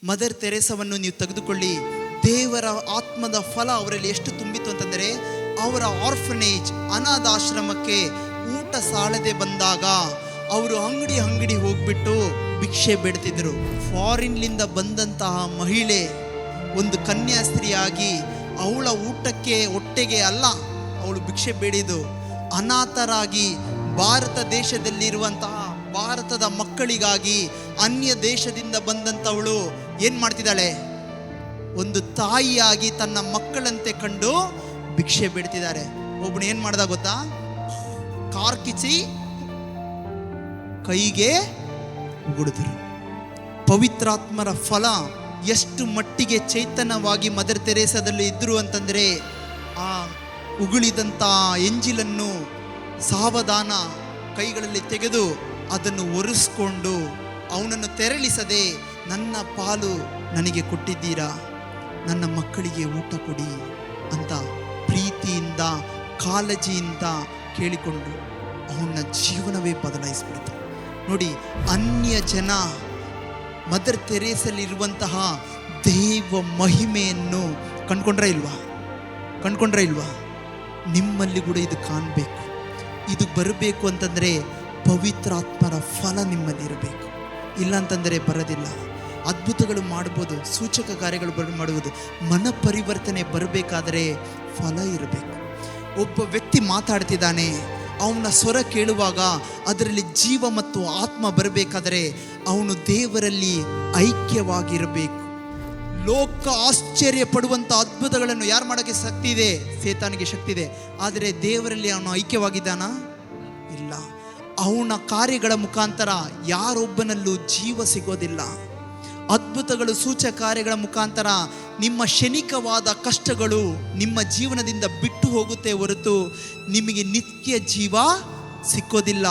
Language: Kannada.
ಮದರ್ ತೆರೇಸವನ್ನು ನೀವು ತೆಗೆದುಕೊಳ್ಳಿ, ದೇವರ ಆತ್ಮದ ಫಲ ಅವರಲ್ಲಿ ಎಷ್ಟು ತುಂಬಿತ್ತು ಅಂತಂದರೆ, ಅವರ ಆರ್ಫನೇಜ್ ಅನಾಥಾಶ್ರಮಕ್ಕೆ ಊಟ ಸಾಲದೆ ಬಂದಾಗ ಅವರು ಅಂಗಡಿ ಹೋಗ್ಬಿಟ್ಟು ಭಿಕ್ಷೆ ಬೇಡ್ತಿದ್ರು. ಫಾರಿನ್ಲಿಂದ ಬಂದಂತಹ ಮಹಿಳೆ ಒಂದು ಕನ್ಯಾಸ್ತ್ರೀಯಾಗಿ ಅವಳ ಹೊಟ್ಟೆಗೆ ಅಲ್ಲ ಅವಳು ಭಿಕ್ಷೆ ಬೇಡಿದ್ದು, ಅನಾಥರಾಗಿ ಭಾರತ ದೇಶದಲ್ಲಿರುವಂತಹ ಭಾರತದ ಮಕ್ಕಳಿಗಾಗಿ ಅನ್ಯ ದೇಶದಿಂದ ಬಂದಂಥವಳು ಏನು ಮಾಡ್ತಿದ್ದಾಳೆ, ಒಂದು ತಾಯಿಯಾಗಿ ತನ್ನ ಮಕ್ಕಳಂತೆ ಕಂಡು ಭಿಕ್ಷೆ ಬೇಡ್ತಿದ್ದಾರೆ. ಒಬ್ಬನು ಏನು ಮಾಡ್ದ ಗೊತ್ತಾ, ಕಾರ್ ಕಿಚ್ಚಿ ಕೈಗೆ ಉಗುಳಿದ್ರು. ಪವಿತ್ರಾತ್ಮರ ಫಲ ಎಷ್ಟು ಮಟ್ಟಿಗೆ ಚೈತನ್ಯವಾಗಿ ಮದರ್ ತೆರೇಸದಲ್ಲಿ ಇದ್ರು ಅಂತಂದರೆ, ಆ ಉಗುಳಿದಂಥ ಎಂಜಿಲನ್ನು ಸಾವಧಾನ ಕೈಗಳಲ್ಲಿ ತೆಗೆದು ಅದನ್ನು ಒರೆಸ್ಕೊಂಡು ಅವನನ್ನು ತೆರಳಿಸದೆ, ನನ್ನ ಪಾಲು ನನಗೆ ಕೊಟ್ಟಿದ್ದೀರಾ, ನನ್ನ ಮಕ್ಕಳಿಗೆ ಊಟ ಕೊಡಿ ಅಂತ ಪ್ರೀತಿಯಿಂದ ಕಾಳಜಿಯಿಂದ ಕೇಳಿಕೊಂಡು ಅವನ ಜೀವನವೇ ಬದಲಾಯಿಸ್ಬಿಡ್ತು. ನೋಡಿ, ಅನ್ಯ ಜನ ಮದರ್ ತೆರೇಸಲ್ಲಿರುವಂತಹ ದೇವ ಮಹಿಮೆಯನ್ನು ಕಂಡ್ಕೊಂಡ್ರೆ ಇಲ್ವಾ? ನಿಮ್ಮಲ್ಲಿ ಕೂಡ ಇದು ಕಾಣಬೇಕು. ಇದು ಬರಬೇಕು ಅಂತಂದರೆ ಪವಿತ್ರಾತ್ಮರ ಫಲ ನಿಮ್ಮಲ್ಲಿರಬೇಕು. ಇಲ್ಲ ಅಂತಂದರೆ ಬರೋದಿಲ್ಲ. ಅದ್ಭುತಗಳು ಮಾಡ್ಬೋದು, ಸೂಚಕ ಕಾರ್ಯಗಳು ಮಾಡುವುದು, ಮನ ಪರಿವರ್ತನೆ ಬರಬೇಕಾದರೆ ಫಲ ಇರಬೇಕು. ಒಬ್ಬ ವ್ಯಕ್ತಿ ಮಾತಾಡ್ತಿದ್ದಾನೆ, ಅವನ ಸ್ವರ ಕೇಳುವಾಗ ಅದರಲ್ಲಿ ಜೀವ ಮತ್ತು ಆತ್ಮ ಬರಬೇಕಾದರೆ ಅವನು ದೇವರಲ್ಲಿ ಐಕ್ಯವಾಗಿರಬೇಕು. ಲೋಕ ಆಶ್ಚರ್ಯ ಪಡುವಂಥ ಅದ್ಭುತಗಳನ್ನು ಯಾರು ಮಾಡೋಕ್ಕೆ ಶಕ್ತಿ ಇದೆ? ಸೇತಾನಿಗೆ ಶಕ್ತಿ ಇದೆ. ಆದರೆ ದೇವರಲ್ಲಿ ಅವನು ಐಕ್ಯವಾಗಿದ್ದಾನಾ? ಇಲ್ಲ. ಅವನ ಕಾರ್ಯಗಳ ಮುಖಾಂತರ ಯಾರೊಬ್ಬನಲ್ಲೂ ಜೀವ ಸಿಗೋದಿಲ್ಲ. ಅದ್ಭುತಗಳು ಸೂಚಕ ಕಾರ್ಯಗಳ ಮುಖಾಂತರ ನಿಮ್ಮ ಕ್ಷಣಿಕವಾದ ಕಷ್ಟಗಳು ನಿಮ್ಮ ಜೀವನದಿಂದ ಬಿಟ್ಟು ಹೋಗುತ್ತೆ ಹೊರತು ನಿಮಗೆ ನಿತ್ಯ ಜೀವ ಸಿಕ್ಕೋದಿಲ್ಲ.